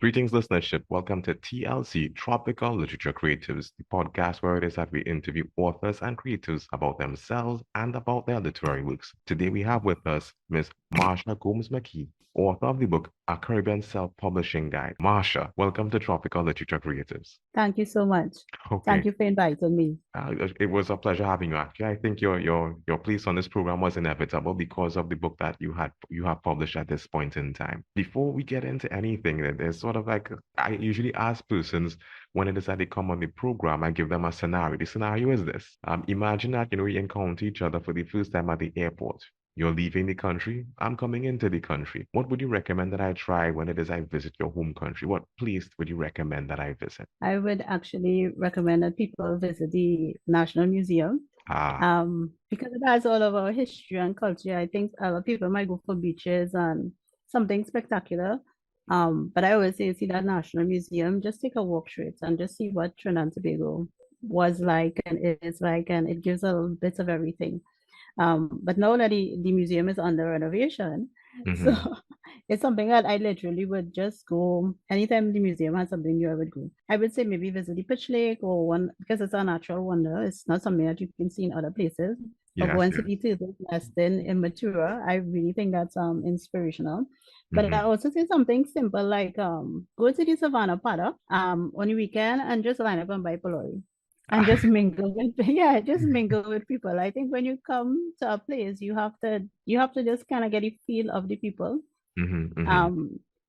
Greetings, listenership. Welcome to TLC, Tropical Literature Creatives, the podcast where it is that we interview authors and creatives about themselves and about their literary works. Today we have with us Miss Marsha Gomes-Mckie, author of the book A Caribbean Self-Publishing Guide. Marsha, welcome to Tropical Literature Creatives. Thank you so much. Okay. Thank you for inviting me. It was a pleasure having you. Actually, I think your place on this program was inevitable because of the book that you have published at this point in time. Before we get into anything, there's sort of like I usually ask persons when it is that they come on the program, I give them a scenario. The scenario is this: imagine that we encounter each other for the first time at the airport. You're leaving the country, I'm coming into the country. What would you recommend that I try when it is I visit your home country? What place would you recommend that I visit? I would actually recommend that people visit the National Museum because it has all of our history and culture. I think a lot of people might go for beaches and something spectacular. But I always say, see that National Museum, just take a walk through it and just see what Trinidad and Tobago was like and is like, and it gives a little bit of everything. But now that the museum is under renovation, so it's something that I literally would just go anytime the museum has something new, I would go. I would say maybe visit the Pitch Lake or one because it's a natural wonder. It's not something that you can see in other places. But going to the turtles nesting in Matura, I really think that's inspirational. But I also say something simple like go to the Savannah Paddock on the weekend and just line up and buy Polori. And just mingle with people. I think when you come to a place, you have to just kind of get a feel of the people.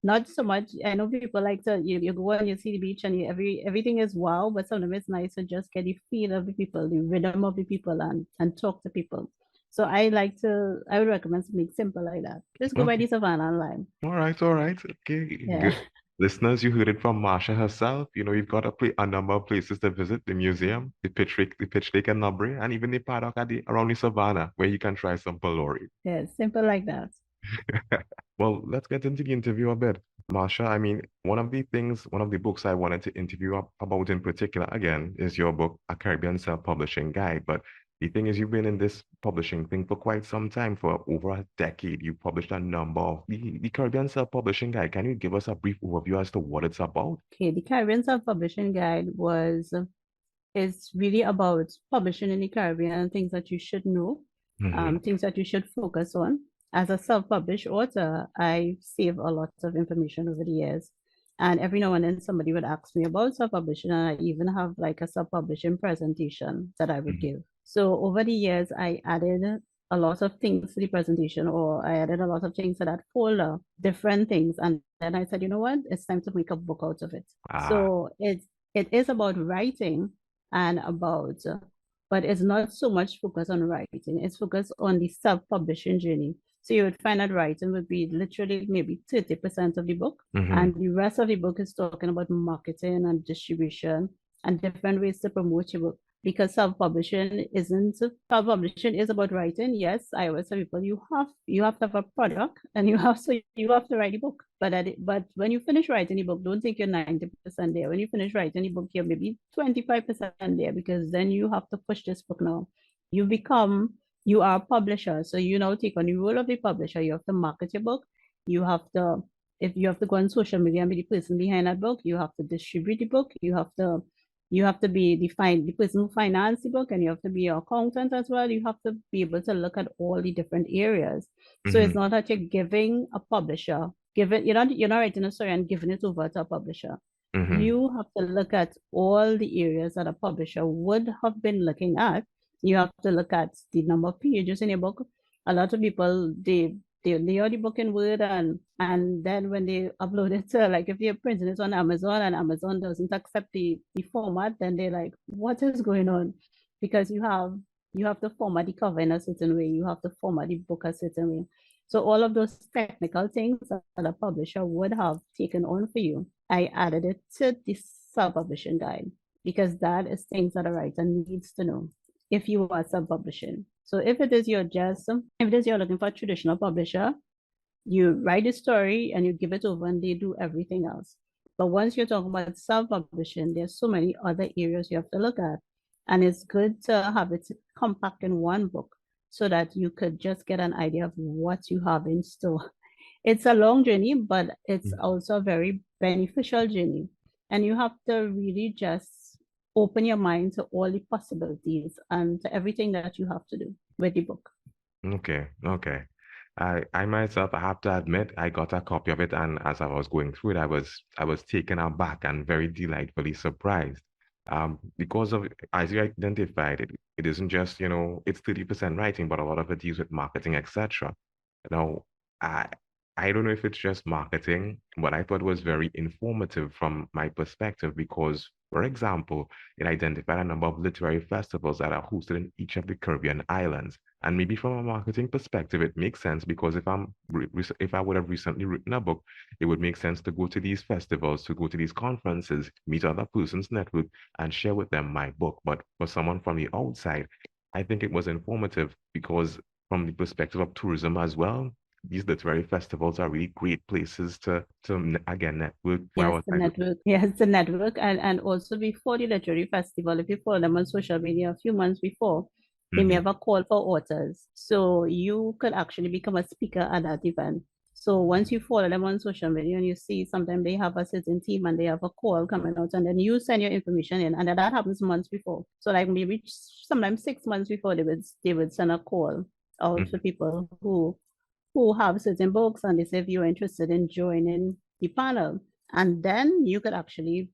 Not so much. I know people like to you go and you see the beach and everything is wow, but sometimes it's nice to just get a feel of the people, the rhythm of the people, and talk to people. So I would recommend something simple like that. Just go by the Savannah line. All right. Okay. Yeah. Good. Listeners, you heard it from Marsha herself. You've got a number of places to visit: the museum, the Pitch Lake and Nubri, and even the paddock around the Savannah, where you can try some Polori. Yeah, simple like that. Well, let's get into the interview a bit. Marsha, I mean, one of the books I wanted to interview about in particular, again, is your book, A Caribbean Self-Publishing Guide. But the thing is, you've been in this publishing thing for quite some time, for over a decade. You published a number of the Caribbean Self-Publishing Guide. Can you give us a brief overview as to what it's about? Okay, the Caribbean Self-Publishing Guide is really about publishing in the Caribbean and things that you should know, things that you should focus on. As a self-published author, I save a lot of information over the years. And every now and then somebody would ask me about self-publishing, and I even have like a self-publishing presentation that I would give. So over the years, I added a lot of things to the presentation, or I added a lot of things to that folder, different things. And then I said, you know what, it's time to make a book out of it. So it is about writing and about, but it's not so much focused on writing. It's focused on the self-publishing journey. So you would find that writing would be literally maybe 30% of the book. And the rest of the book is talking about marketing and distribution and different ways to promote your book. Because self-publishing is about writing. Yes, I always tell people you have to have a product and you have to write a book. But when you finish writing the book, don't think you're 90% there. When you finish writing the book, you're maybe 25% there, because then you have to push this book now. You are a publisher, so you now take on the role of the publisher. You have to market your book. If you have to go on social media and be the person behind that book, you have to distribute the book. You have to be the person who finance the book, and you have to be your accountant as well. You have to be able to look at all the different areas. So it's not that you're giving a publisher, you're not writing a story and giving it over to a publisher. You have to look at all the areas that a publisher would have been looking at. You have to look at the number of pages in your book. A lot of people, they lay out the book in Word, and then when they upload it to, like, if they're printing it on Amazon and Amazon doesn't accept the format, then they're like, what is going on? Because you have to format the cover in a certain way. You have to format the book a certain way. So all of those technical things that a publisher would have taken on for you, I added it to the self-publishing guide, because that is things that a writer needs to know if you are self-publishing. So if you're looking for a traditional publisher, you write a story and you give it over and they do everything else. But once you're talking about self-publishing, there's so many other areas you have to look at. And it's good to have it compact in one book so that you could just get an idea of what you have in store. It's a long journey, but it's also a very beneficial journey. And you have to really just open your mind to all the possibilities and to everything that you have to do with the book. Okay, okay. I myself, I have to admit, I got a copy of it, and as I was going through it, I was taken aback and very delightfully surprised. Because of, as you identified, it isn't just, it's 30% writing, but a lot of it deals with marketing, etc. Now, I I don't know if it's just marketing, but I thought it was very informative from my perspective because, for example, it identified a number of literary festivals that are hosted in each of the Caribbean islands. And maybe from a marketing perspective, it makes sense because if I would have recently written a book, it would make sense to go to these festivals, to go to these conferences, meet other persons, network, and share with them my book. But for someone from the outside, I think it was informative because from the perspective of tourism as well, these literary festivals are really great places to again network. Where I Yes, was the like, network. Yes, the network. And also before the literary festival, if you follow them on social media a few months before, they may mm-hmm, have a call for authors. So you could actually become a speaker at that event. So once you follow them on social media and you see sometimes they have a certain team and they have a call coming out, and then you send your information in, and then that happens months before. So like maybe sometimes 6 months before they would send a call out mm-hmm, to people who have certain books, and they say if you're interested in joining the panel. And then you could actually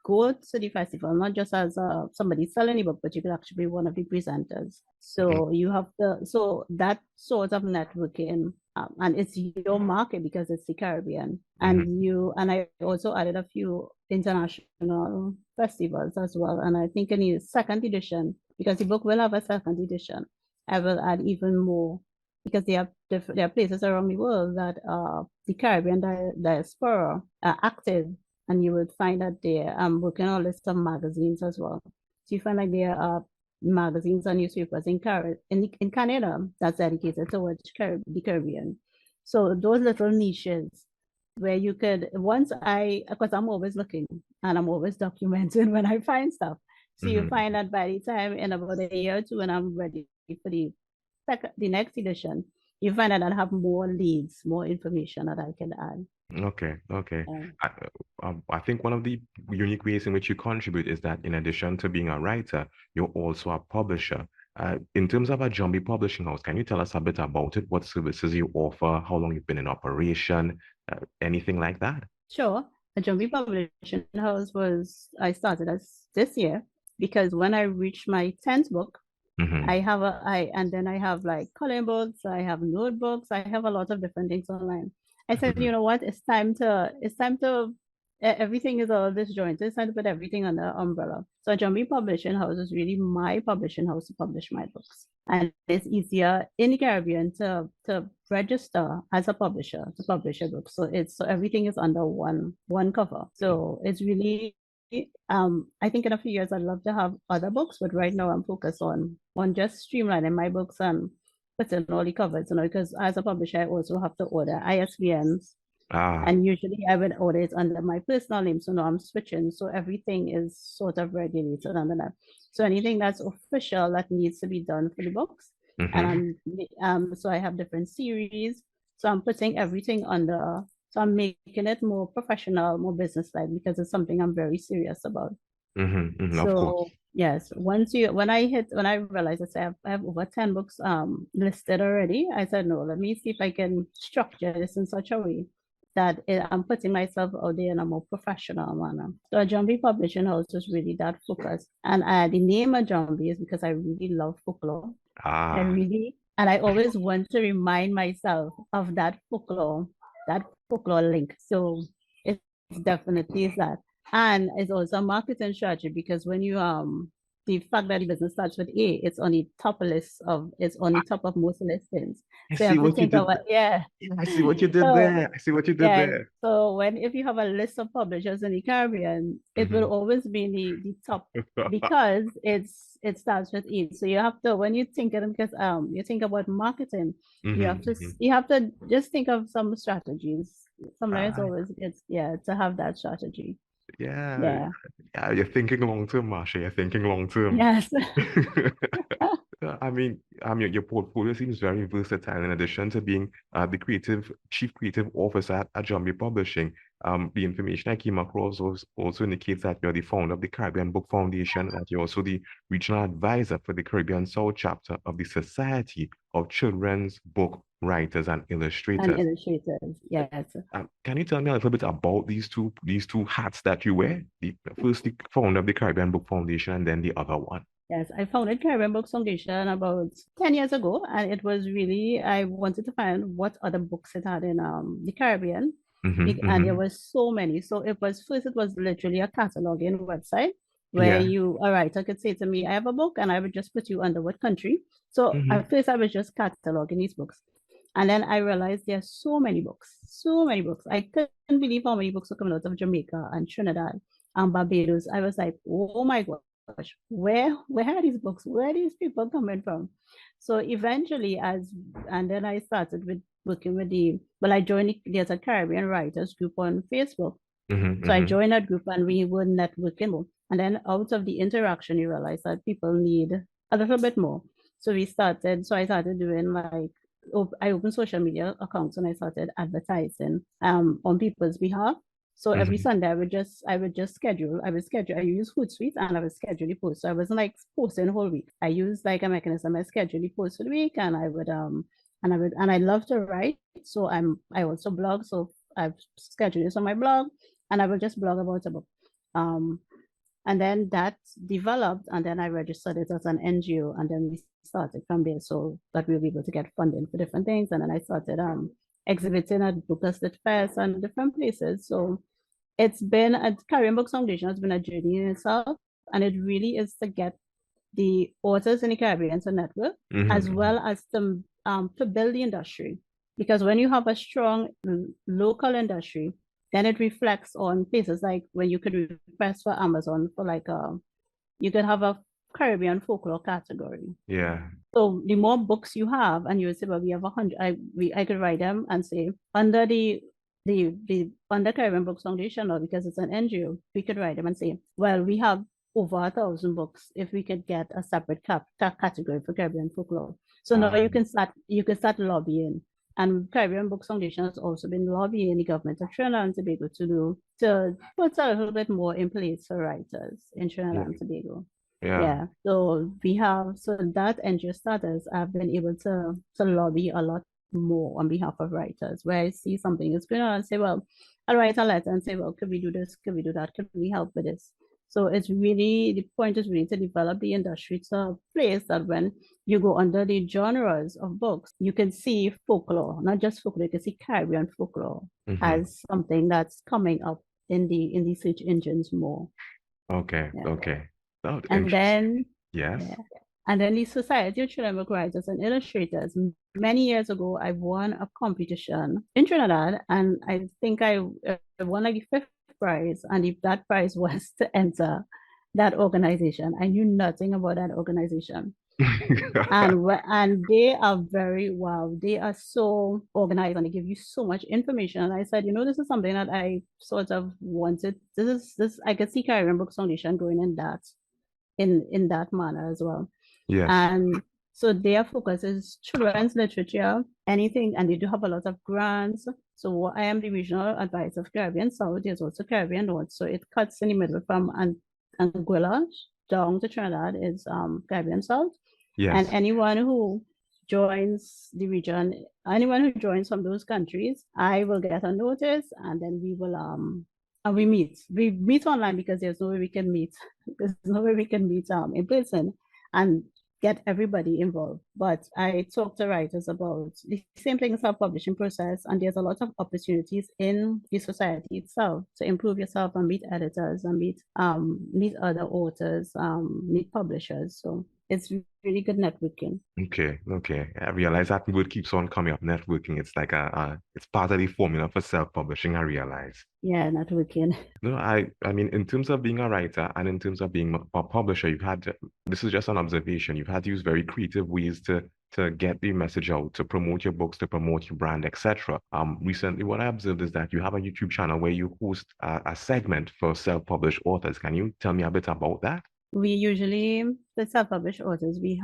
go to the festival, not just as somebody selling a book, but you could actually be one of the presenters. So you have so that sort of networking, and it's your market because it's the Caribbean. mm-hmm, And I also added a few international festivals as well. And I think in the second edition, because the book will have a second edition, I will add even more because there are places around the world that the Caribbean diaspora are active, and you would find that they're working on a list of magazines as well. So you find like there are magazines and newspapers in Canada that's dedicated towards the Caribbean. So those little niches where you could because I'm always looking and I'm always documenting when I find stuff. So you mm-hmm. find that by the time in about a year or two, when I'm ready for the next edition, you find that I have more leads, more information that I can add. Okay, okay. Yeah. I, I think one of the unique ways in which you contribute is that in addition to being a writer, you're also a publisher. In terms of Aajumbee Publishing House, can you tell us a bit about it? What services you offer? How long you've been in operation? Anything like that? Sure. The Aajumbee Publishing House I started as this year because when I reached my 10th book, Mm-hmm. and then I have like coloring books, I have notebooks, I have a lot of different things online. I said, Mm-hmm. you know what, everything is all disjointed. It's time to put everything under umbrella. So Jumbie Publishing House is really my publishing house to publish my books. And it's easier in the Caribbean to register as a publisher to publish a book. So everything is under one cover. So it's really I think in a few years I'd love to have other books, but right now I'm focused on just streamlining my books and putting all the covers, because as a publisher I also have to order ISBNs, Ah, and usually I would order it under my personal name. So now I'm switching. So everything is sort of regulated under that. So anything that's official that needs to be done for the books. mm-hmm. And so I have different series. So I'm putting everything under, so I'm making it more professional, more business-like, because it's something I'm very serious about. Mm-hmm. Mm-hmm. Of course. So yes, when I realized I have over 10 books listed already, I said no, let me see if I can structure this in such a way that I'm putting myself out there in a more professional manner. So Aajumbee Publishing House is really that focus. And the name Aajumbee is because I really love folklore. Ah, And I always want to remind myself of that folklore link. So it's definitely is that. And it's also a marketing strategy because when you the fact that the business starts with A, it's on the top list of, it's on the top of most listings. I So you see have to what you think of did. it, yeah. Yeah, I see what you did So there. I see what you did yeah, there. so if you have a list of publishers in the Caribbean, it will always be in the top because it starts with E. So you have to, when you think of them, because you think about marketing, you have to just think of some strategies. Sometimes always it's to have that strategy. Yeah, Yeah. yeah, you're thinking long term, Marsha. You're thinking long term. Yes. Your portfolio seems very versatile. In addition to being the chief creative officer at Aajumbee Publishing, the information I came across also indicates that you're the founder of the Caribbean Book Foundation, that you're also the regional advisor for the Caribbean South chapter of the Society of Children's Book Writers and And Illustrators. illustrators, yes. Can you tell me a little bit about these two hats that you wear? First, the founder of the Caribbean Book Foundation, and then the other one. Yes, I founded Caribbean Books Foundation about 10 years ago, and it was really, I wanted to find what other books it had in the Caribbean, and there was so many. So it was literally a cataloging website where Yeah. a writer could say to me, I have a book, and I would just put you under what country. So at first I was just cataloging these books. And then I realized there are so many books, so many books. I couldn't believe how many books were coming out of Jamaica and Trinidad and Barbados. I was like, oh my gosh, where are these books? Where are these people coming from? So eventually, and then I started with working with I joined there's a Caribbean writers group on Facebook. So I joined that group and we were networking more. And then out of the interaction, you realize that people need a little bit more. So I started doing I opened social media accounts and I started advertising on people's behalf. So every Sunday I would just schedule. I use Hootsuite and I would schedule the post. So I wasn't like posting the whole week. I used like a mechanism. I schedule the post for the week and I love to write. So I also blog. So I've scheduled this on my blog and I will just blog about a book. And then that developed, and then I registered it as an NGO, and then we started from there so that we'll be able to get funding for different things. And then I started exhibiting at Bookless Lit Fest and different places. So it's been a Caribbean Books Foundation has been a journey in itself, and it really is to get the authors in the Caribbean to network, as well as to build the industry. Because when you have a strong local industry, then it reflects on places like when you could request for Amazon for you could have a Caribbean folklore category. Yeah. So the more books you have, and you would say, well, we have 100. I could write them and say under the under Caribbean Books Foundation, or because it's an NGO, we could write them and say, well, we have over 1,000 books. If we could get a separate category for Caribbean folklore, so now you can start lobbying. And Caribbean Books Foundation has also been lobbying the government of Trinidad and Tobago to put a little bit more in place for writers in Trinidad and Tobago. Yeah. So that NGO status, I've been able to lobby a lot more on behalf of writers, where I see something is going on and say, well, I'll write a letter and say, well, could we do this? Could we do that? Could we help with this? So the point is really to develop the industry to a place that when you go under the genres of books, you can see folklore, not just folklore, you can see Caribbean folklore as something that's coming up in the search engines more. Okay. Yeah. Okay. Oh, and then yes. Yeah. And then the Society of Children's Book Writers and Illustrators. Many years ago, I won a competition in Trinidad, and I think I won like the 5th prize. And if that prize was to enter that organization, I knew nothing about that organization. and they are they are so organized and they give you so much information. And I said, this is something that I sort of wanted. I could see Caribbean Books Foundation going in that manner as well. Yes. And so their focus is children's literature, anything, and they do have a lot of grants. So I am the regional advisor of Caribbean South. There's also Caribbean North. So it cuts in the middle from Anguilla down to Trinidad is Caribbean South. Yes. And anyone who joins the region, anyone who joins from those countries, I will get a notice, and then we will and we meet online because there's no way we can meet in person. And get everybody involved. But I talk to writers about the same thing, self-publishing process, and there's a lot of opportunities in the society itself to improve yourself and meet editors and meet other authors, meet publishers. So it's really good networking. Okay, okay. I realize that word keeps on coming up, networking. It's like it's part of the formula for self-publishing, I realize. Yeah, networking. No, I mean, in terms of being a writer and in terms of being a publisher, this is just an observation. You've had to use very creative ways to get the message out, to promote your books, to promote your brand, etc. Recently, what I observed is that you have a YouTube channel where you host a segment for self-published authors. Can you tell me a bit about that? We usually, the self-published authors, we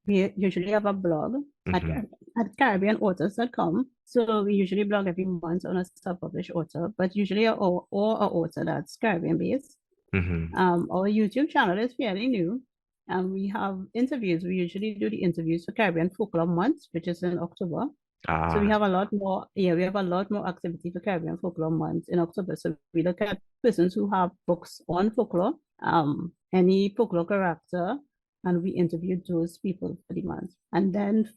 usually have a blog at, Mm-hmm. at caribbeanauthors.com. So we usually blog every month on a self-published author, but usually or an author that's Caribbean based. Mm-hmm. Our YouTube channel is fairly new, and we have interviews. We usually do the interviews for Caribbean Folklore Month, which is in October. So we Ah, have a lot more, we have a lot more activity for Caribbean Folklore Month in October. So we look at persons who have books on folklore, any folklore character, and we interview those people for the month. And then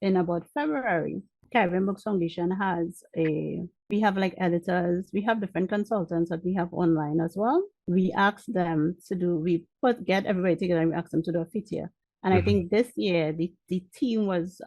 in about February, Caribbean Books Foundation we have like editors, we have different consultants that we have online as well. We ask them get everybody together and we ask them to do a fit year. And I mm-hmm. think this year the team was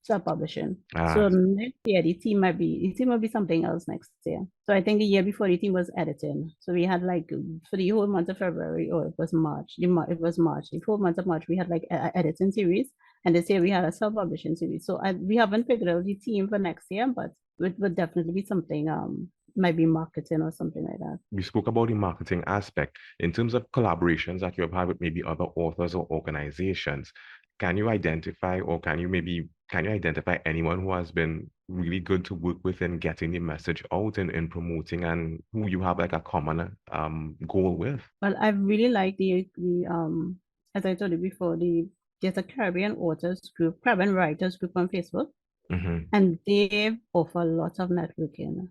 self-publishing. Ah, So next year the team will be something else next year. So I think the year before the team was editing. So we had like for the whole month of February, or it was March. It was March. The whole month of March we had like an editing series, and this year we had a self-publishing series. So we haven't figured out the team for next year, but it would definitely be something might be marketing or something like that. we spoke about the marketing aspect. In terms of collaborations that you have had with maybe other authors or organizations, can you identify or can you identify anyone who has been really good to work with in getting the message out and in promoting and who you have like a common goal with? Well, I really like as I told you before, there's a Caribbean writers group on Facebook, Mm-hmm. and they offer lots of networking.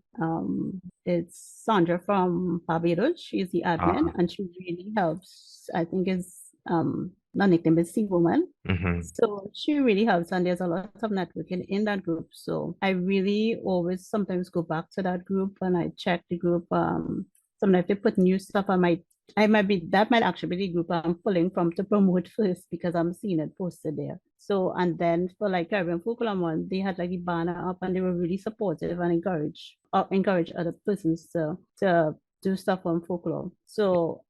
It's Sandra from Barbados. She's the admin, Ah, and she really helps. I think is not nickname is Sea Woman. mm-hmm. So she really helps, and there's a lot of networking in that group. So I really always sometimes go back to that group and I check the group. Sometimes they put new stuff, that might actually be the group I'm pulling from to promote first because I'm seeing it posted there. So, and then for like Caribbean Folklore Month, they had like the banner up and they were really supportive and encourage other persons to do stuff on folklore. So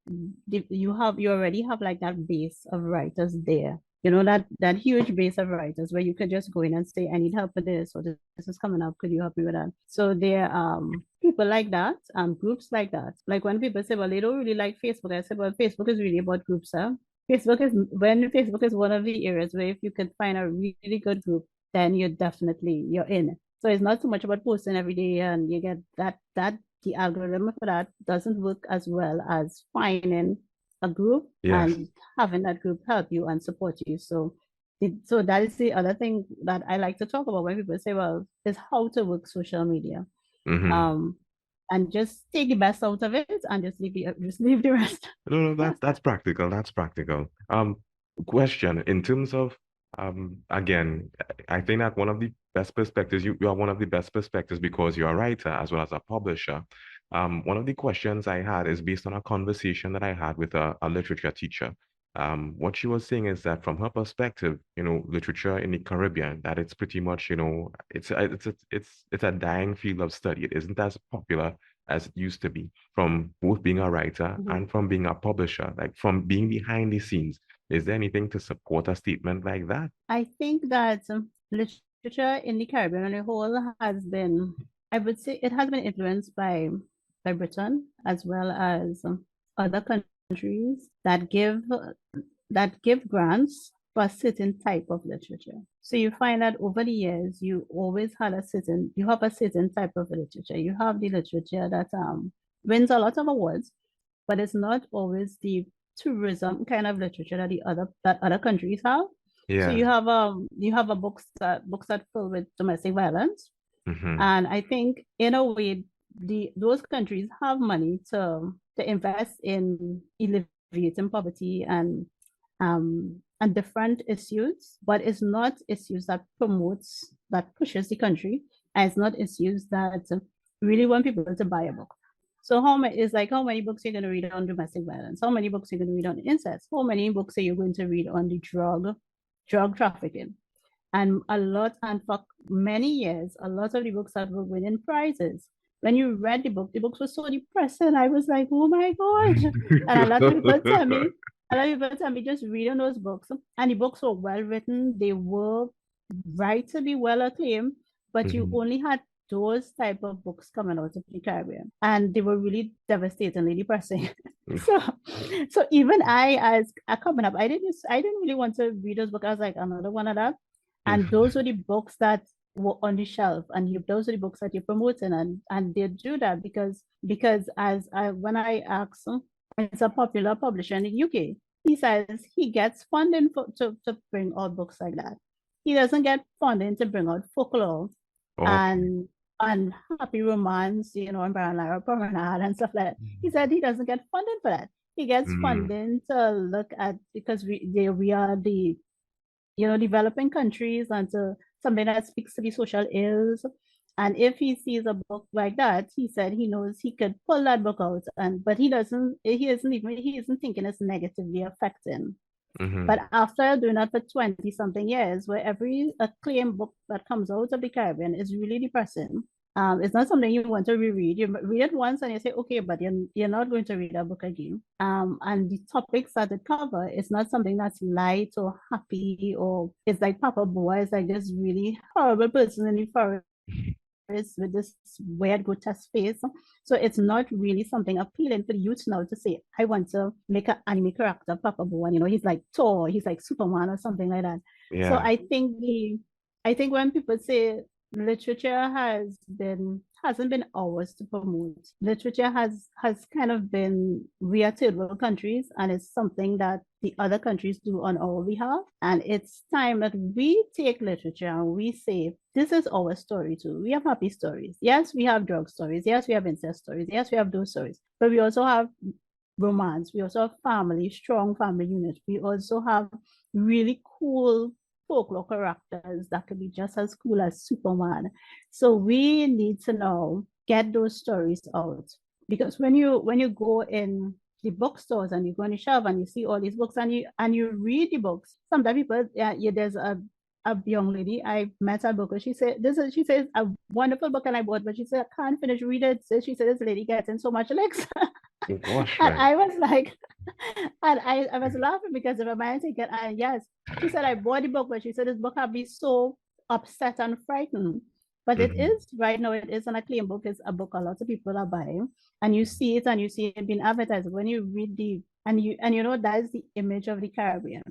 you already have like that base of writers there. You know, that huge base of writers where you could just go in and say, I need help with this, or this is coming up. Could you help me with that? So there people like that, groups like that. Like when people say, well, they don't really like Facebook, I say, well, Facebook is really about groups, huh? Facebook is one of the areas where if you can find a really good group, then you're in. So it's not so much about posting every day and you get that the algorithm for that doesn't work as well as finding a group Yes. and having that group help you and support you. So that is the other thing that I like to talk about when people say, well, is how to work social media. Mm-hmm. Um, and just take the best out of it and just leave the rest. No, no, that's practical. That's practical. Question in terms of again, I think that one of the best perspectives, you are one of the best perspectives because you're a writer as well as a publisher. One of the questions I had is based on a conversation that I had with a literature teacher. What she was saying is that from her perspective, literature in the Caribbean, that it's pretty much, it's a dying field of study. It isn't as popular as it used to be, from both being a writer Mhm. and from being a publisher, like from being behind the scenes. Is there anything to support a statement like that? I think that literature in the Caribbean on a whole I would say it has been influenced by Britain as well as other countries that give grants for a certain type of literature. So you find that over the years, you have a certain type of literature. You have the literature that wins a lot of awards, but it's not always the tourism kind of literature that other countries have. So Yeah. you have a books that fill with domestic violence, Mm-hmm. and I think in a way those countries have money to invest in alleviating poverty and different issues, but it's not issues that pushes the country, and it's not issues that really want people to buy a book. So how many books you're going to read on domestic violence? How many books you're going to read on incest? How many books are you going to read on the drug trafficking? And for many years, a lot of the books that were winning prizes. When you read the books were so depressing. I was like, oh my God. And a lot of people tell me just reading those books. And the books were well written. They were rightly well acclaimed, but you Mhm. only had those type of books coming out of the Caribbean. And they were really devastatingly depressing. So so even I as a coming up, I didn't really want to read those books. I was like, another one of that. And those were the books that were on the shelf, and those are the books that you're promoting, and they do that because when I asked him, it's a popular publisher in the UK. He says he gets funding to bring out books like that. He doesn't get funding to bring out folklore Okay. and and happy romance, and Baron Promenade and stuff like that. He said he doesn't get funding for that. He gets Mm. funding to look at, because we are the developing countries, and to something that speaks to the social ills. And if he sees a book like that, he said he knows he could pull that book out, but he isn't thinking it's negatively affecting. Mhm. But after doing that for 20 something years, where every acclaimed book that comes out of the Caribbean is really depressing, it's not something you want to reread. You read it once and you say, okay, but you're not going to read a book again. And the topics that it cover is not something that's light or happy, or it's like Papa Boy is like this really horrible person in the forest with this weird grotesque face. So it's not really something appealing for the youth now to say, I want to make an anime character Papa Boy, and he's like Thor, he's like Superman or something like that. So Yeah. I think when people say literature hasn't been ours to promote. Literature has kind of been we are third world countries, and it's something that the other countries do on our behalf. And it's time that we take literature and we say, this is our story too. We have happy stories. Yes, we have drug stories. Yes, we have incest stories. Yes, we have those stories. But we also have romance. We also have family, strong family units. We also have really cool folklore characters that could be just as cool as Superman. So we need to now get those stories out, because when you go in the bookstores and you go on the shelf and you see all these books and you read the books, sometimes people there's a young lady I met at book, and she says a wonderful book and I bought, but she said I can't finish reading it. So she said this lady gets in so much licks. Gosh, And man. I was like, and I was laughing because of my thinking, and yes, she said I bought the book, but she said this book had me so upset and frightened. But it Mhm. is right now, it is an acclaimed book. It's a book a lot of people are buying, and you see it being advertised. When you read that is the image of the Caribbean.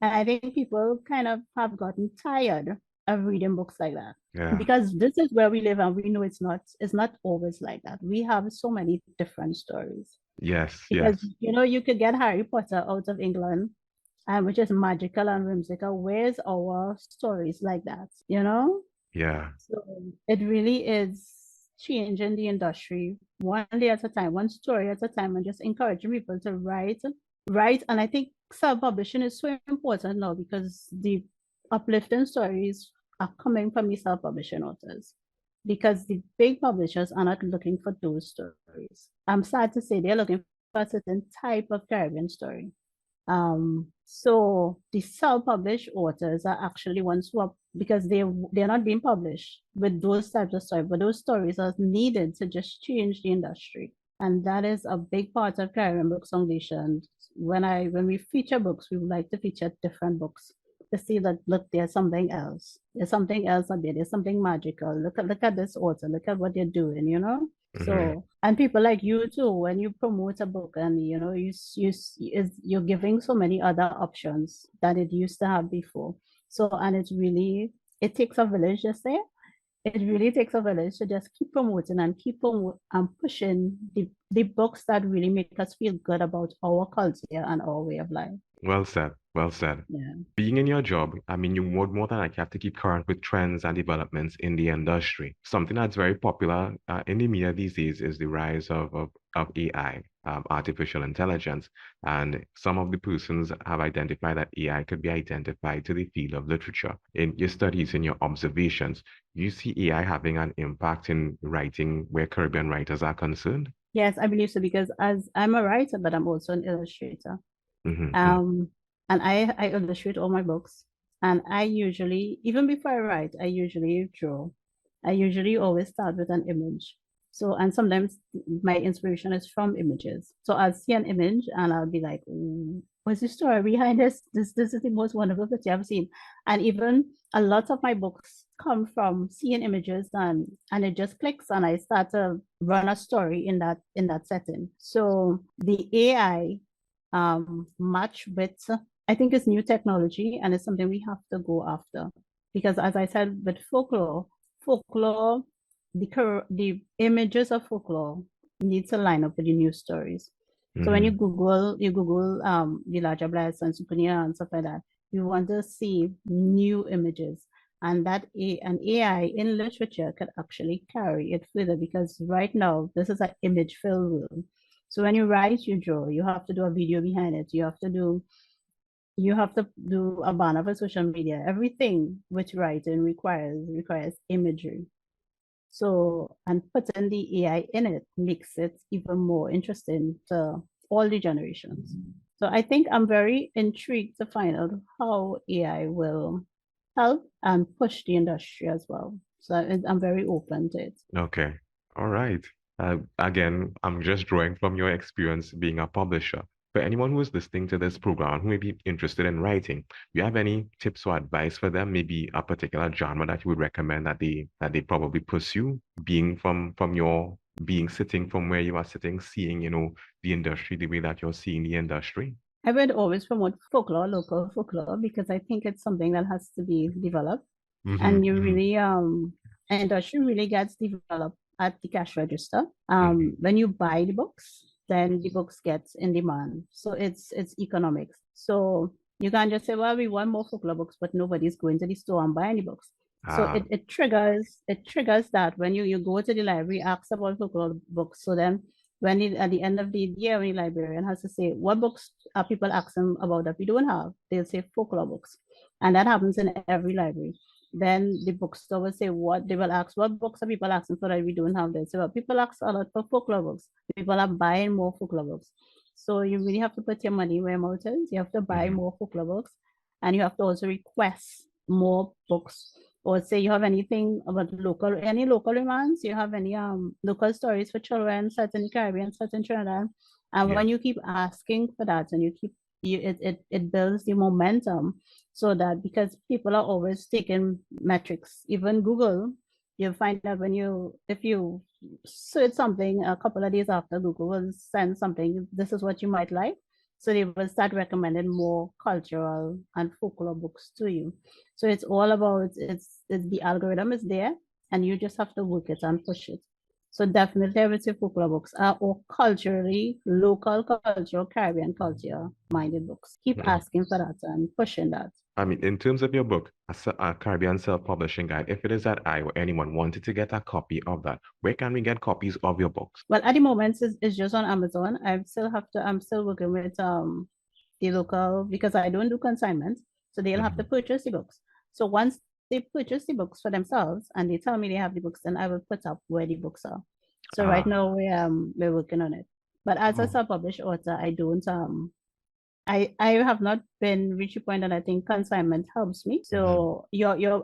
And I think people kind of have gotten tired of reading books like that, Yeah. because this is where we live, and we know it's not always like that. We have so many different stories, Yes, because yes. you could get Harry Potter out of England, which is magical and whimsical. Where's our stories like that? Yeah. So it really is changing the industry one day at a time, one story at a time, and just encouraging people to write. And I think self-publishing is so important now, because the uplifting stories are coming from the self-publishing authors, because the big publishers are not looking for those stories. I'm sad to say they're looking for a certain type of Caribbean story. So the self-published authors are actually ones who are, because they're not being published with those types of stories, but those stories are needed to just change the industry. And that is a big part of Caribbean Book Foundation. When we feature books, we would like to feature different books to see that, look, there's something else. There's something else out there. There's something magical. Look at this author. Look at what they're doing. Mhm. So, and people like you too, when you promote a book, and you're giving so many other options that it used to have before. So, and it takes a village, just say. It really takes a village to just keep promoting and pushing the books that really make us feel good about our culture and our way of life. Well said. Well said. Yeah. Being in your job, I mean, you would more than likely have to keep current with trends and developments in the industry. Something that's very popular in the media these days is the rise of AI, artificial intelligence. And some of the persons have identified that AI could be identified to the field of literature. In your studies, in your observations, you see AI having an impact in writing where Caribbean writers are concerned? Yes, I believe so because as I'm a writer, but I'm also an illustrator. Mm-hmm. Um, and I illustrate all my books. And I usually, even before I write, I usually draw. I usually always start with an image. So, and sometimes my inspiration is from images. So I'll see an image and I'll be like, what's the story behind this? This is the most wonderful picture I've seen. And even a lot of my books come from seeing images and it just clicks and I start to run a story in that setting. So the AI match with, I think it's new technology and it's something we have to go after. Because as I said, with folklore, the images of folklore need to line up with the news stories. So when Mm-hmm. you Google the larger blast and SouCou Yant and stuff like that, you want to see new images. And an AI in literature could actually carry it further because right now this is an image-filled world. So when you write, you draw, you have to do a video behind it. You have to do a banner for social media. Everything with writing requires imagery. So, and putting the AI in it makes it even more interesting to all the generations. So I think I'm very intrigued to find out how AI will help and push the industry as well. So I'm very open to it. Okay. All right. Again, I'm just drawing from your experience being a publisher. For anyone who is listening to this program who may be interested in writing, do you have any tips or advice for them? Maybe a particular genre that you would recommend that they probably pursue, being from your being sitting from where you are sitting, seeing, the industry the way that you're seeing the industry? I would always promote folklore, local folklore, because I think it's something that has to be developed. Mm-hmm, And you mm-hmm, really, industry really gets developed at the cash register. mm-hmm. When you buy the books, then the books get in demand. So it's economics. So you can't just say, well, we want more folklore books, but nobody's going to the store and buying the books. So Ah, it triggers that when you go to the library, ask about folklore books. So then at the end of the year, when the librarian has to say, what books are people asking about that we don't have? They'll say folklore books. And that happens in every library. Then the bookstore will say what they will ask, what books are people asking for that we don't have this? So well, people ask a lot for folklore books. People are buying more folklore books. So you really have to put your money where your mouth is. You have to buy mm-hmm. more folklore books and you have to also request more books or say you have anything about any local romance, you have any local stories for children set in the Caribbean, set in Trinidad. And Yeah. when you keep asking for that and it builds the momentum so that because people are always taking metrics, even Google, you'll find that if you search something a couple of days after Google will send something, this is what you might like. So they will start recommending more cultural and folklore books to you. So it's all about it's the algorithm is there and you just have to work it and push it. So definitely I would say folklore books are or culturally, local culture, Caribbean culture minded books. Keep asking for that and pushing that. I mean, in terms of your book, a Caribbean Self-Publishing Guide, if it is that I or anyone wanted to get a copy of that, where can we get copies of your books? Well, at the moment it's just on Amazon. I'm still working with the local because I don't do consignment. So they'll have to Mhm. purchase the books. So once they purchase the books for themselves and they tell me they have the books, then I will put up where the books are. So right Ah, now we're working on it. But as a oh. self-published author, I don't I have not been reached a point that I think consignment helps me. Mhm. So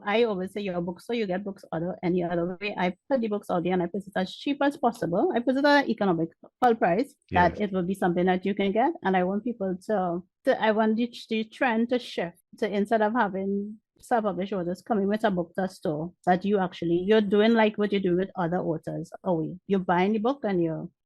I always say your book, so you get books other any other way. I put the books out there and I put it as cheap as possible. I put it at an economical price that Yes. it will be something that you can get. And I want people to I want the trend to shift to instead of having self-published authors coming with a book to a store that you're doing like what you do with other authors. Oh, you're buying the book and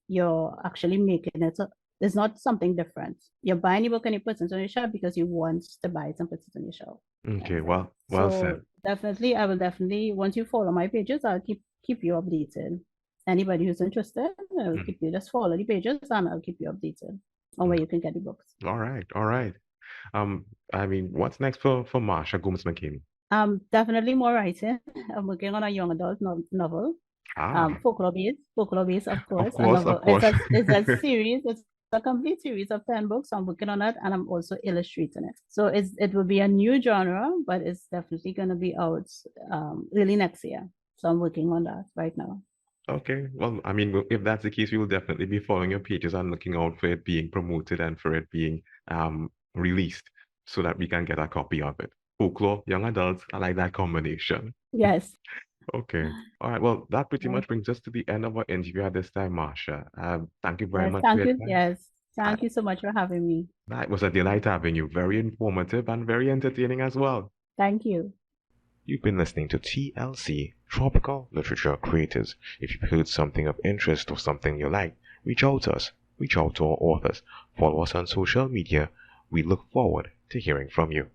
you're actually making it it's not something different. You're buying a book and you put it on your shelf because you want to buy it and put it on your shelf. Yeah. Okay. Well So said. definitely, I will definitely once you follow my pages, I'll keep you updated. Anybody who's interested, I'll keep Mhm. you just follow the pages and I'll keep you updated on where Mm. you can get the books. All right. All right. Um, I mean, what's next for Marsha Gomes-Mckie? Definitely more writing. I'm working on a young adult novel. Ah, Folklore based, of of course. A course, novel. of course. It's a series. It's a complete series of 10 books. I'm working on that, and I'm also illustrating it. So it will be a new genre, but it's definitely going to be out early next year. So I'm working on that right now. Okay, well, I mean, if that's the case, we will definitely be following your pages and looking out for it being promoted and for it being released so that we can get a copy of it. Folklore, young adults, I like that combination. Yes. Okay. All right. Well, that pretty Yes. much brings us to the end of our interview at this time, Marsha. Thank you very Yes. much for Thank your you. time. Yes. I, Thank you so much for having me. that was a delight having you. Very informative and very entertaining as well. Thank you. You've been listening to TLC, Tropical Literature Creators. If you've heard something of interest or something you like, reach out to us. Reach out to our authors. Follow us on social media. We look forward to hearing from you.